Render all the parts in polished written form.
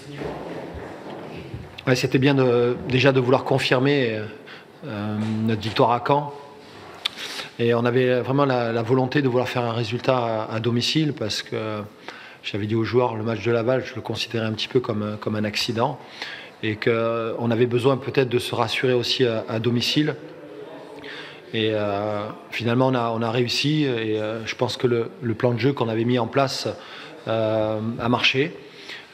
ce niveau. Ouais, c'était bien déjà de vouloir confirmer notre victoire à Caen. Et on avait vraiment la volonté de vouloir faire un résultat à domicile parce que j'avais dit aux joueurs, le match de Laval, je le considérais un petit peu comme un accident et qu'on avait besoin peut-être de se rassurer aussi à domicile. Et finalement, on a réussi et je pense que le plan de jeu qu'on avait mis en place a marché.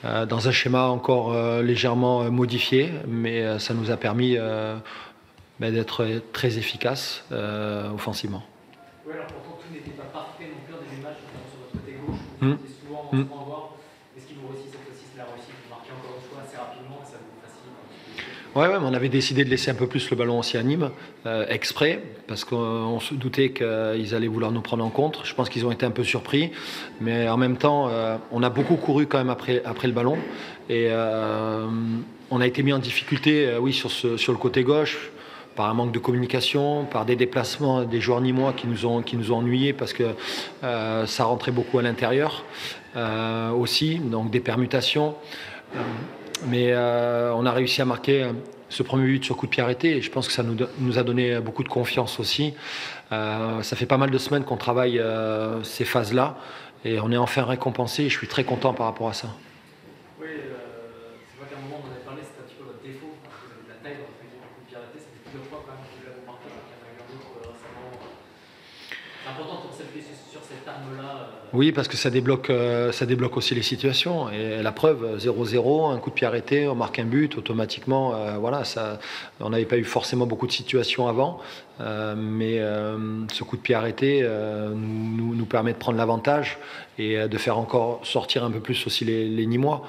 Dans un schéma encore légèrement modifié, mais ça nous a permis d'être très efficace offensivement. Oui, alors pourtant tout n'était pas parfait non plus en début de match, notamment sur votre côté gauche, Mmh. vous étiez souvent en point voir. Est-ce qu'il vous réussit cette fois-ci, c'est la réussite, vous marquez encore une fois assez rapidement et ça vous facilite un petit peu? Ouais, on avait décidé de laisser un peu plus le ballon aussi à Nîmes, exprès, parce qu'on se doutait qu'ils allaient vouloir nous prendre en compte. Je pense qu'ils ont été un peu surpris, mais en même temps, on a beaucoup couru quand même après le ballon, et on a été mis en difficulté, oui, sur le côté gauche, par un manque de communication, par des déplacements des joueurs nîmois qui nous ont ennuyés parce que ça rentrait beaucoup à l'intérieur aussi, donc des permutations. Mais on a réussi à marquer ce premier but sur coup de pied arrêté et je pense que ça nous a donné beaucoup de confiance aussi. Ça fait pas mal de semaines qu'on travaille ces phases-là et on est enfin récompensé et je suis très content par rapport à ça. Oui, c'est vrai qu'à un moment on en avait parlé, c'était un petit peu votre défaut, parce que vous avez de la taille dans votre coup de pied arrêté, ça fait plusieurs fois quand même que vous l'avez remarqué, avec un d'autres récemment. C'est important de s'appuyer sur cette arme-là. Oui, parce que ça débloque aussi les situations. Et la preuve, 0-0, un coup de pied arrêté, on marque un but, automatiquement, voilà, on n'avait pas eu forcément beaucoup de situations avant, mais ce coup de pied arrêté nous permet de prendre l'avantage et de faire encore sortir un peu plus aussi les Nîmois.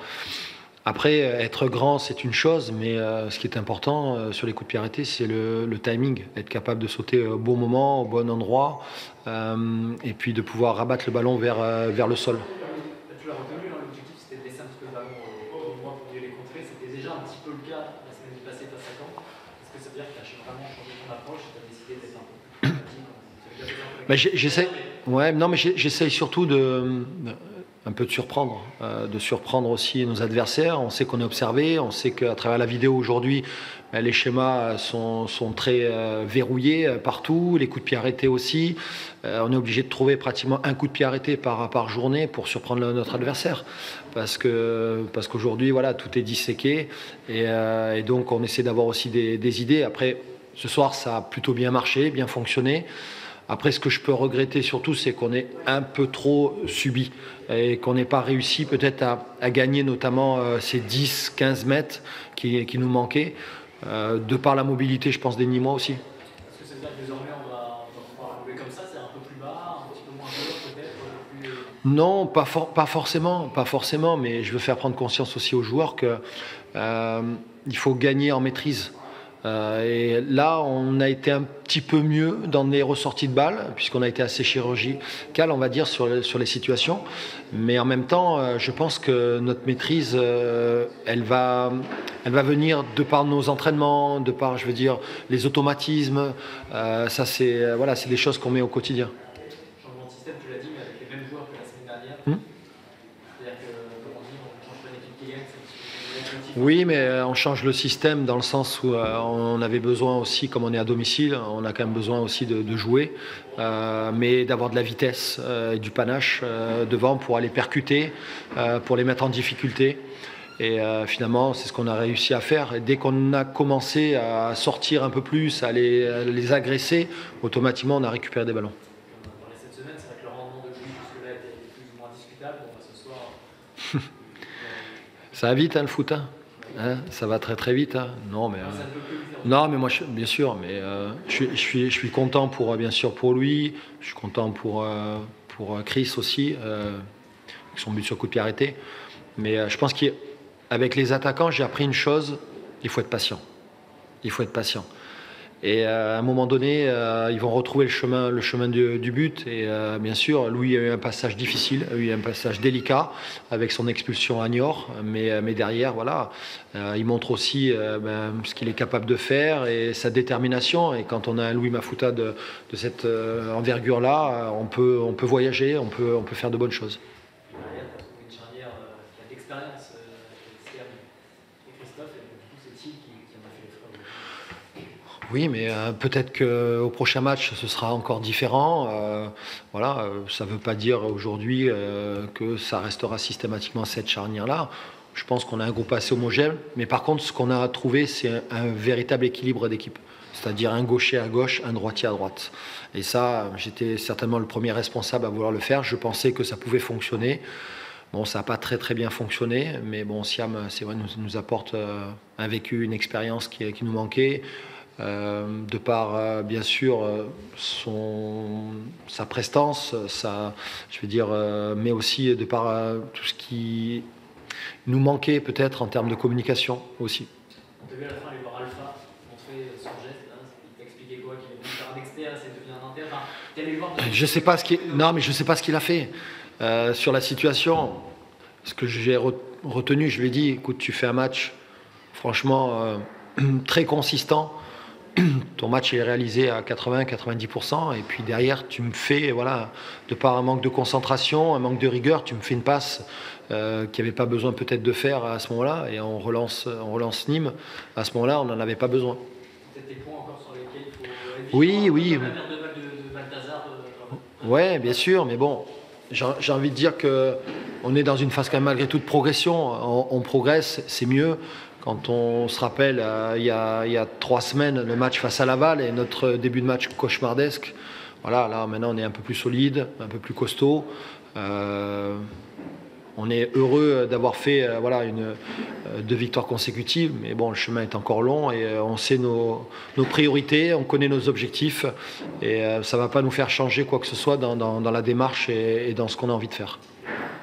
Après, être grand, c'est une chose, mais ce qui est important sur les coups de pied arrêtés, c'est le timing, être capable de sauter au bon moment, au bon endroit, et puis de pouvoir rabattre le ballon vers le sol. Tu l'as retenu, hein, l'objectif c'était de laisser un petit peu le ballon au moins pour mieux les contrer. C'était déjà un petit peu le cas la semaine passée face à Caen. Est-ce que ça veut dire que tu as vraiment changé ton approche et tu as décidé d'être un peu plus pragmatique? Ça veut dire un peu J'essaie, ouais, non, mais j'essaye surtout un peu de surprendre aussi nos adversaires. On sait qu'on est observé, on sait qu'à travers la vidéo aujourd'hui, les schémas sont très verrouillés partout, les coups de pied arrêtés aussi. On est obligé de trouver pratiquement un coup de pied arrêté par journée pour surprendre notre adversaire. Parce qu'aujourd'hui, voilà, tout est disséqué et donc on essaie d'avoir aussi des idées. Après, ce soir, ça a plutôt bien marché, bien fonctionné. Après, ce que je peux regretter surtout, c'est qu'on ait un peu trop subi et qu'on n'ait pas réussi peut-être à gagner notamment ces 10-15 mètres qui nous manquaient, de par la mobilité, je pense, des Nîmois aussi. Est-ce que ça veut dire que désormais on va pouvoir jouer comme ça, c'est un peu plus bas, un petit peu moins dur peut-être Non, pas forcément, mais je veux faire prendre conscience aussi aux joueurs qu'il faut gagner en maîtrise. Et là, on a été un petit peu mieux dans les ressorties de balles, puisqu'on a été assez chirurgical, on va dire, sur les situations. Mais en même temps, je pense que notre maîtrise, elle va venir de par nos entraînements, de par, je veux dire, les automatismes. Ça, c'est des choses qu'on met au quotidien. Changement de système, tu l'as dit, mais avec les mêmes joueurs que la semaine dernière. C'est-à-dire que, comme on dit, on ne change pas une équipe qui gagne, c'est Oui, mais on change le système dans le sens où on avait besoin aussi, comme on est à domicile, on a quand même besoin aussi de jouer, mais d'avoir de la vitesse et du panache devant pour aller percuter, pour les mettre en difficulté. Et finalement, c'est ce qu'on a réussi à faire. Et dès qu'on a commencé à sortir un peu plus, à les agresser, automatiquement, on a récupéré des ballons. On a parlé cette semaine, c'est vrai que le rendement de Louis jusque-là était plus ou moins discutable. Bon, bah, ce soir. Ça va vite, hein, le foot. Hein, ça va très très vite. Hein. Non, mais moi, bien sûr, mais je suis content bien sûr pour lui. Je suis content pour Chris aussi, avec son but sur coup de pied arrêté. Mais je pense qu'avec les attaquants, j'ai appris une chose, il faut être patient. Il faut être patient. Et à un moment donné, ils vont retrouver le chemin du but. Et bien sûr, Louis a eu un passage difficile, a eu un passage délicat avec son expulsion à Niort. Mais derrière, voilà, il montre aussi ce qu'il est capable de faire et sa détermination. Et quand on a un Louis Mafouta de cette envergure-là, on peut voyager, on peut faire de bonnes choses. Derrière, tu as trouvé une charnière qui a de l'expérience, externe Oui, mais peut-être qu'au prochain match, ce sera encore différent. Voilà, ça ne veut pas dire aujourd'hui que ça restera systématiquement cette charnière-là. Je pense qu'on a un groupe assez homogène, mais par contre, ce qu'on a trouvé, c'est un véritable équilibre d'équipe. C'est-à-dire un gaucher à gauche, un droitier à droite. Et ça, j'étais certainement le premier responsable à vouloir le faire. Je pensais que ça pouvait fonctionner. Bon, ça n'a pas très bien fonctionné, mais bon, Siam, c'est vrai, nous apporte un vécu, une expérience qui nous manquait. De par, bien sûr, sa prestance, je veux dire, mais aussi de par tout ce qui nous manquait peut-être en termes de communication aussi. On t'a vu à la fin aller voir Alpha montrer son geste, là, il t'expliquait quoi, qu'il est venu faire un externe, c'est devenu un interne. Enfin, t'es allé le voir. Je sais pas ce qu'il, non, mais je sais pas ce qu'il a fait sur la situation. Ce que j'ai retenu, je lui ai dit, écoute, tu fais un match, franchement, très consistant. Ton match est réalisé à 80-90%, et puis derrière, tu me fais, voilà, de par un manque de concentration, un manque de rigueur, tu me fais une passe qu'il n'y avait pas besoin peut-être de faire à ce moment-là, et on relance Nîmes. À ce moment-là, on n'en avait pas besoin. Peut-être des points encore sur lesquels il faut. Oui. La merde de Balthazar. Ouais, bien sûr, mais bon, j'ai envie de dire que on est dans une phase quand même malgré tout de progression. On progresse, c'est mieux. Quand on se rappelle, il y a 3 semaines, le match face à Laval et notre début de match cauchemardesque. Voilà, là maintenant on est un peu plus solide, un peu plus costaud. On est heureux d'avoir fait 2 victoires consécutives, mais bon, le chemin est encore long et on sait nos priorités, on connaît nos objectifs et ça ne va pas nous faire changer quoi que ce soit dans la démarche et dans ce qu'on a envie de faire.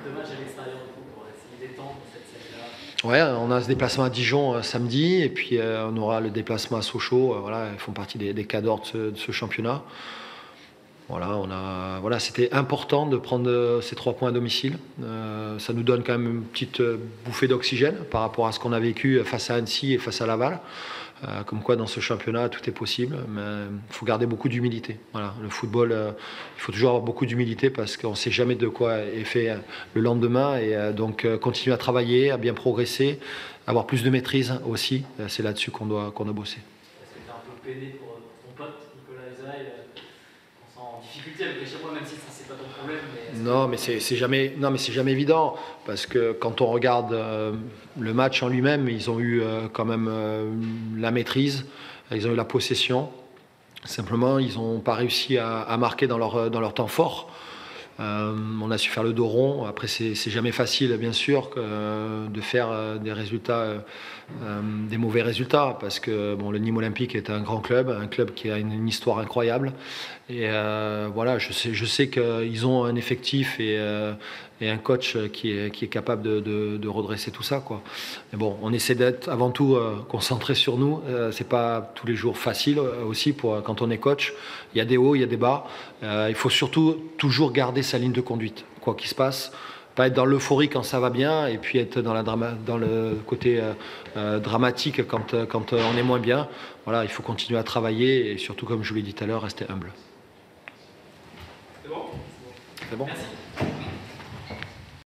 Dommage à l'extérieur du coup pour essayer d'étendre cette scène-là. Ouais, on a ce déplacement à Dijon samedi et puis on aura le déplacement à Sochaux. Voilà, ils font partie des cadors de ce championnat. Voilà, c'était important de prendre ces 3 points à domicile. Ça nous donne quand même une petite bouffée d'oxygène par rapport à ce qu'on a vécu face à Annecy et face à Laval. Comme quoi dans ce championnat tout est possible, mais il faut garder beaucoup d'humilité. Voilà, le football, il faut toujours avoir beaucoup d'humilité parce qu'on ne sait jamais de quoi est fait le lendemain et donc continuer à travailler, à bien progresser, avoir plus de maîtrise aussi. C'est là-dessus qu'on doit bosser. Est-ce que tu es un peu peiné pour ton pote Nicolas Esaïe, on sent en difficulté avec les Chamois, même si ça c'est pas ton problème. Non, mais c'est jamais évident parce que quand on regarde le match en lui-même, ils ont eu quand même la maîtrise, ils ont eu la possession. Simplement, ils n'ont pas réussi à marquer dans leur temps fort. On a su faire le dos rond. Après, c'est jamais facile, bien sûr, de faire des résultats, des mauvais résultats, parce que bon, le Nîmes Olympique est un grand club, un club qui a une histoire incroyable. Et voilà, je sais qu'ils ont un effectif et un coach qui est capable de redresser tout ça, quoi. Mais bon, on essaie d'être avant tout concentré sur nous. C'est pas tous les jours facile aussi quand on est coach. Il y a des hauts, il y a des bas. Il faut surtout toujours garder sa ligne de conduite, quoi qu'il se passe. Pas être dans l'euphorie quand ça va bien et puis être dans le côté dramatique quand on est moins bien. Voilà, il faut continuer à travailler et surtout, comme je vous l'ai dit tout à l'heure, rester humble. C'est bon ? C'est bon ? Merci.